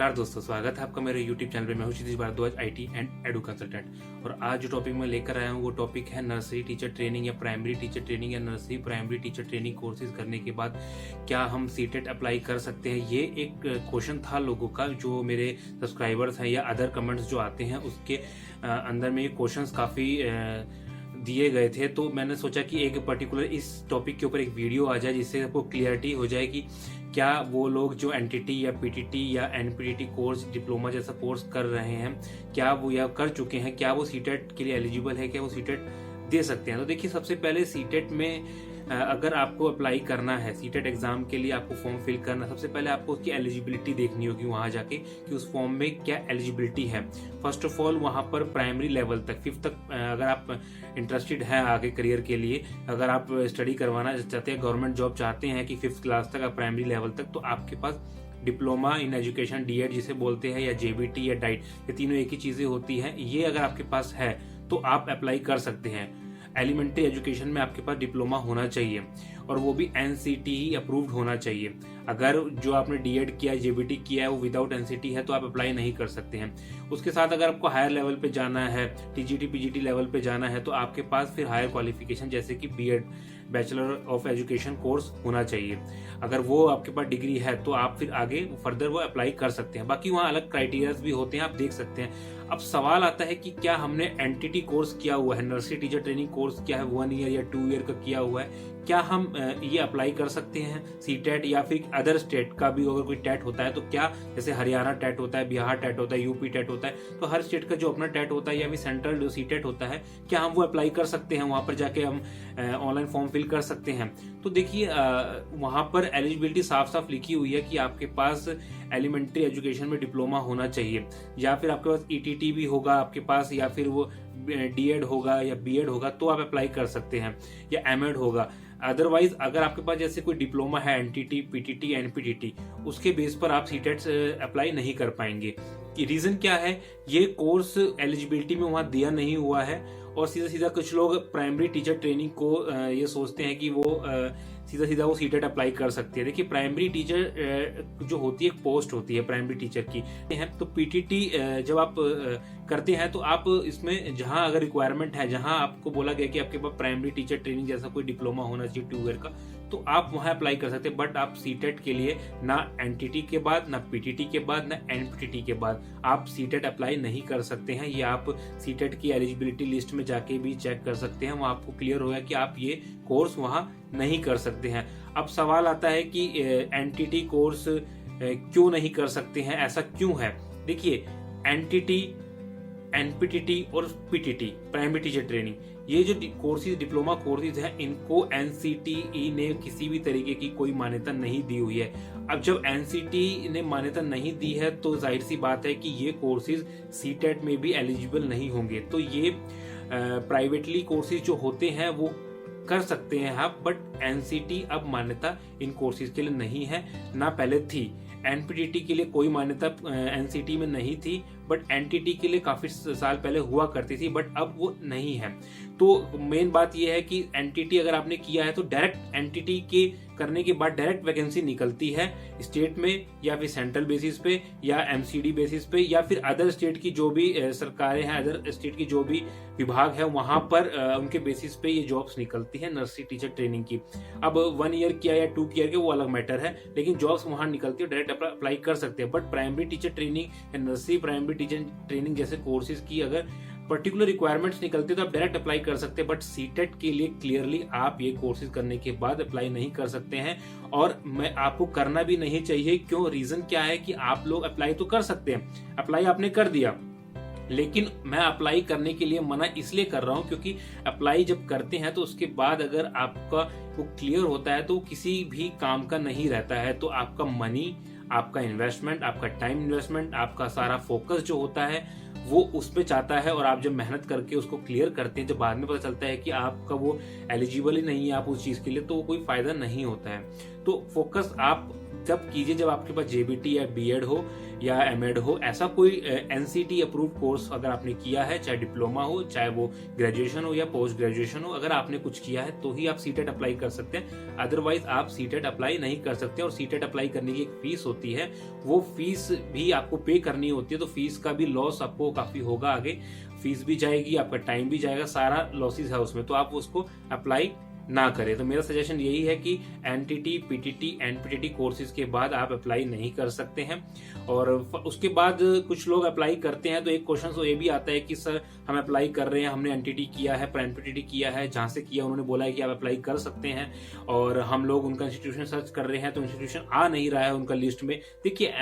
नमस्कार दोस्तों, स्वागत है आपका मेरे YouTube चैनल पे। मैं हूं Kshitij Bhardwaj, IT and edu consultant. और आज जो टॉपिक मैं लेकर आया हूं वो टॉपिक है नर्सरी टीचर ट्रेनिंग या प्राइमरी टीचर ट्रेनिंग या nursery primary teacher training courses करने के बाद क्या हम सीटेट अप्लाई कर सकते हैं। ये एक क्वेश्चन था लोगों का, जो मेरे सब्सक्राइबर्स हैं या अदर कमेंट्स जो आते हैं उसके अंदर में ये क्वेश्चंस काफ़ी दिए गए थे। तो मैंने सोचा कि एक पर्टिकुलर इस टॉपिक के ऊपर एक वीडियो आ जाए जिससे आपको क्लियरिटी हो जाए कि क्या वो लोग जो एनटीटी या पीटीटी या एनपीटीटी कोर्स डिप्लोमा जैसा कोर्स कर रहे हैं, क्या वो या कर चुके हैं, क्या वो सीटेट के लिए एलिजिबल है, क्या वो सीटेट दे सकते हैं। तो देखिए, सबसे पहले सीटेट में अगर आपको अप्लाई करना है, सीटेट एग्जाम के लिए आपको फॉर्म फिल करना, सबसे पहले आपको उसकी एलिजिबिलिटी देखनी होगी वहां जाके कि उस फॉर्म में क्या एलिजिबिलिटी है। फर्स्ट ऑफ ऑल वहां पर प्राइमरी लेवल तक, 5th तक अगर आप इंटरेस्टेड हैं आगे करियर के लिए, अगर आप स्टडी करवाना चाहते हैं, गवर्नमेंट जॉब चाहते हैं कि 5th क्लास तक आप प्राइमरी लेवल तक, तो आपके पास डिप्लोमा इन एजुकेशन डीएड जिसे बोलते हैं या जेबीटी या डाइट, ये तीनों एक ही चीजें होती हैं। ये अगर आपके पास है तो आप अप्लाई कर सकते हैं। एलिमेंट्री एजुकेशन में आपके पास डिप्लोमा होना चाहिए और वो भी एनसीटी अप्रूव्ड होना चाहिए। अगर जो आपने डीएड किया, जेबीटी किया है, वो विदाउट एनसीटी है तो आप अप्लाई नहीं कर सकते हैं। उसके साथ अगर आपको हायर लेवल पे जाना है, टीजीटी पीजीटी लेवल पे जाना है, तो आपके पास फिर हायर क्वालिफिकेशन जैसे कि BEd, bachelor of education course होना चाहिए। अगर वो आपके पास डिग्री है तो आप फिर आगे फर्दर वो अप्लाई कर सकते हैं। बाकी वहाँ अलग क्राइटेरियाज भी होते हैं, आप देख सकते हैं। अब सवाल आता है कि क्या हमने एनटीटी कोर्स किया हुआ है, नर्सरी टीचर ट्रेनिंग कोर्स किया है 1 ईयर या 2 ईयर का किया हुआ है, क्या हम ये अप्लाई कर सकते हैं सीटेट, या फिर अदर स्टेट का भी अगर कोई टेट होता है तो क्या, जैसे हरियाणा टेट होता है, बिहार टेट होता है, यूपी टेट होता है, तो हर स्टेट का जो अपना टेट होता है या फिर सेंट्रल जो सीटेट होता है, क्या हम वो अप्लाई कर सकते हैं, वहां पर जाके हम ऑनलाइन फॉर्म फिल कर सकते हैं। तो देखिए, वहां पर एलिजिबिलिटी साफ साफ लिखी हुई है कि आपके पास एलिमेंट्री एजुकेशन में डिप्लोमा होना चाहिए, या फिर आपके पास ईटीटी भी होगा आपके पास, या फिर वो डीएड होगा या बीएड होगा तो आप अप्लाई कर सकते हैं, या एमएड होगा। अदरवाइज अगर आपके पास जैसे कोई डिप्लोमा है एनटीटी, पीटीटी, एनपीटीटी, उसके बेस पर आप सीटेट अप्लाई नहीं कर पाएंगे। रीजन क्या है, ये कोर्स एलिजिबिलिटी में वहां दिया नहीं हुआ है। और सीधा सीधा कुछ लोग प्राइमरी टीचर ट्रेनिंग को ये सोचते हैं कि वो सीधा सीधा वो सीटेट अप्लाई कर सकते हैं। देखिए, प्राइमरी टीचर जो होती है एक पोस्ट होती है प्राइमरी टीचर की है, तो पीटीटी जब आप करते हैं तो आप इसमें जहां अगर रिक्वायरमेंट है, जहां आपको बोला गया कि आपके पास प्राइमरी टीचर ट्रेनिंग जैसा कोई डिप्लोमा होना चाहिए 2 ईयर का, तो आप वहां अप्लाई कर सकते हैं। बट आप सीटेट के लिए ना एनटीटी के बाद, ना पीटीटी के बाद, ना एनपीटीटी के बाद आप सीटेट अप्लाई नहीं कर सकते हैं। ये आप सीटेट की एलिजिबिलिटी लिस्ट में जाके भी चेक कर सकते हैं, वहां आपको क्लियर होगा कि आप ये कोर्स वहां नहीं कर सकते हैं। अब सवाल आता है कि एनटीटी कोर्स क्यों नहीं कर सकते हैं, ऐसा क्यों है। देखिए, एनटीटी, एनपीटीटी और पीटीटी प्राइमरी टीचर ट्रेनिंग, ये जो कोर्सेज डिप्लोमा कोर्सेज हैं, इनको एनसीटीई ने किसी भी तरीके की कोई मान्यता नहीं दी हुई है। अब जब एनसीटीई ने मान्यता नहीं दी है तो जाहिर सी बात है कि ये कोर्सेज सीटेट में भी एलिजिबल नहीं होंगे। तो ये प्राइवेटली कोर्सेज जो होते हैं वो कर सकते हैं आप, बट एनसीटी अब मान्यता इन कोर्सेज के लिए नहीं है, ना पहले थी। एनपीटीटी के लिए कोई मान्यता एनसीटी में नहीं थी, बट एनटीटी के लिए काफी साल पहले हुआ करती थी, बट अब वो नहीं है। तो मेन बात यह है कि एनटीटी अगर आपने किया है तो डायरेक्ट एनटीटी के करने के बाद डायरेक्ट वैकेंसी निकलती है स्टेट में, या फिर सेंट्रल बेसिस पे, या एमसीडी बेसिस पे, या फिर अदर स्टेट की जो भी सरकारें हैं, अदर स्टेट की जो भी विभाग है, वहां पर उनके बेसिस पे ये जॉब्स निकलती है नर्सरी टीचर ट्रेनिंग की। अब 1 ईयर किया या 2 ईयर के वो अलग मैटर है, लेकिन जॉब्स वहां निकलती है, डायरेक्ट अप्लाई कर सकते हैं। बट प्राइमरी टीचर ट्रेनिंग या नर्सरी प्राइमरी टीचर ट्रेनिंग जैसे कोर्सेज की अगर पर्टिकुलर रिक्वायरमेंट्स निकलते तो आप डायरेक्ट अप्लाई कर सकते हैं। बट सीटेट के लिए क्लियरली आप ये कोर्सेज करने के बाद अप्लाई नहीं कर सकते हैं, और मैं आपको करना भी नहीं चाहिए। क्यों, रीजन क्या है कि आप लोग अप्लाई तो कर सकते हैं, अप्लाई आपने कर दिया, लेकिन मैं अप्लाई करने के लिए मना इसलिए कर रहा हूं क्योंकि अप्लाई जब करते हैं तो उसके बाद अगर आपका वो क्लियर होता है तो वो किसी भी काम का नहीं रहता है। तो आपका मनी, आपका इन्वेस्टमेंट, आपका टाइम इन्वेस्टमेंट, आपका सारा फोकस जो होता है वो उस पे चाहता है, और आप जब मेहनत करके उसको क्लियर करते हैं, जब बाद में पता चलता है कि आपका वो एलिजिबल ही नहीं है आप उस चीज के लिए, तो कोई फायदा नहीं होता है। तो फोकस आप जब कीजिए जब आपके पास जेबीटी या बीएड हो या एमएड हो, ऐसा कोई एनसीटी अप्रूव कोर्स अगर आपने किया है, चाहे डिप्लोमा हो, चाहे वो ग्रेजुएशन हो या पोस्ट ग्रेजुएशन हो, अगर आपने कुछ किया है तो ही आप सीटेट अप्लाई कर सकते हैं, अदरवाइज आप सीटेट अप्लाई नहीं कर सकते। और सीटेट अप्लाई करने की एक फीस होती है, वो फीस भी आपको पे करनी होती है, तो फीस का भी लॉस आपको काफी होगा आगे, फीस भी जाएगी, आपका टाइम भी जाएगा, सारा लॉसेस है उसमें, तो आप उसको अप्लाई ना करें। तो मेरा सजेशन यही है कि एनटीटी, पीटीटी, एनपीटीटी कोर्सेज के बाद आप अप्लाई नहीं कर सकते हैं। और उसके बाद कुछ लोग अप्लाई करते हैं तो एक क्वेश्चन तो ये भी आता है कि सर हम अप्लाई कर रहे हैं, हमने एनटीटी किया है, एनपीटीटी किया है, जहां से किया उन्होंने बोला है कि आप अप्लाई कर सकते हैं, और हम लोग उनका इंस्टीट्यूशन सर्च कर रहे हैं तो इंस्टीट्यूशन आ नहीं रहा है उनका लिस्ट में। देखिए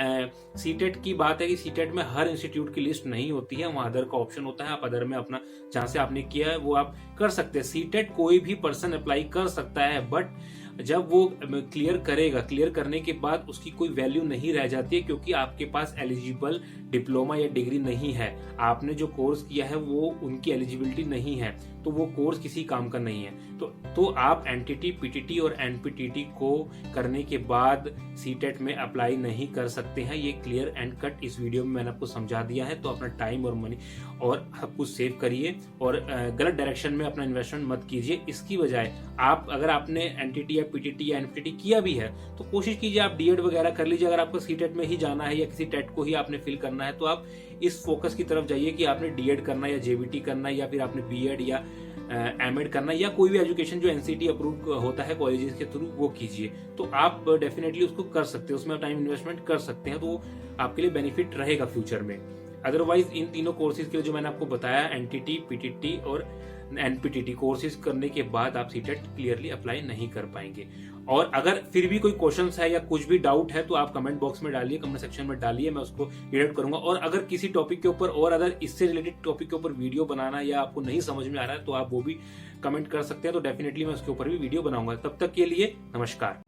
सीटेट की बात है कि सीटेट में हर इंस्टीट्यूट की लिस्ट नहीं होती है, वहां अदर का ऑप्शन होता है, आप अदर में अपना जहां से आपने किया है वो आप कर सकते हैं। सीटेट कोई भी पर्सन अप्लाई कर सकता है, बट जब वो क्लियर करेगा, क्लियर करने के बाद उसकी कोई वैल्यू नहीं रह जाती है, क्योंकि आपके पास एलिजिबल डिप्लोमा या डिग्री नहीं है, आपने जो कोर्स किया है वो उनकी एलिजिबिलिटी नहीं है, तो वो कोर्स किसी काम का नहीं है। तो आप एनटीटी, पीटीटी और एनपीटीटी को करने के बाद सीटेट में अप्लाई नहीं कर सकते हैं। ये क्लियर एंड कट इस वीडियो में मैंने आपको समझा दिया है। तो अपना टाइम और मनी और सब कुछ सेव करिए और गलत डायरेक्शन में अपना इन्वेस्टमेंट मत कीजिए। इसकी बजाय आप अगर आपने एनटीटी या पीटीटी या एनपीटीटी किया भी है तो कोशिश कीजिए आप डीएड वगैरह कर लीजिए। अगर आपको सीटेट में ही जाना है या किसी टेट को ही आपने फिल करना है तो आप इस फोकस की तरफ जाइए कि आपने डीएड करना है या जेबीटी करना है या फिर आपने बीएड या एमएड करना है या कोई भी एजुकेशन जो एनसीटी अप्रूव होता है कॉलेजेस के थ्रू, वो कीजिए। तो आप डेफिनेटली उसको कर सकते हैं, उसमें टाइम इन्वेस्टमेंट कर सकते हैं, तो वो आपके लिए बेनिफिट रहेगा फ्यूचर में। अदरवाइज इन तीनों कोर्सेज के लिए जो मैंने आपको बताया, एनटीटी, पीटीटी और एनपीटीटी कोर्सेज करने के बाद आप सीटेट क्लियरली अप्लाई नहीं कर पाएंगे। और अगर फिर भी कोई क्वेश्चन है या कुछ भी डाउट है तो आप कमेंट बॉक्स में डालिए, कमेंट सेक्शन में डालिए, मैं उसको रीड आउट करूंगा। और अगर किसी टॉपिक के ऊपर और अगर इससे रिलेटेड टॉपिक के ऊपर वीडियो बनाना या आपको नहीं समझ में आ रहा है तो आप वो भी कमेंट कर सकते हैं, तो डेफिनेटली मैं उसके ऊपर भी वीडियो बनाऊंगा। तब तक के लिए नमस्कार।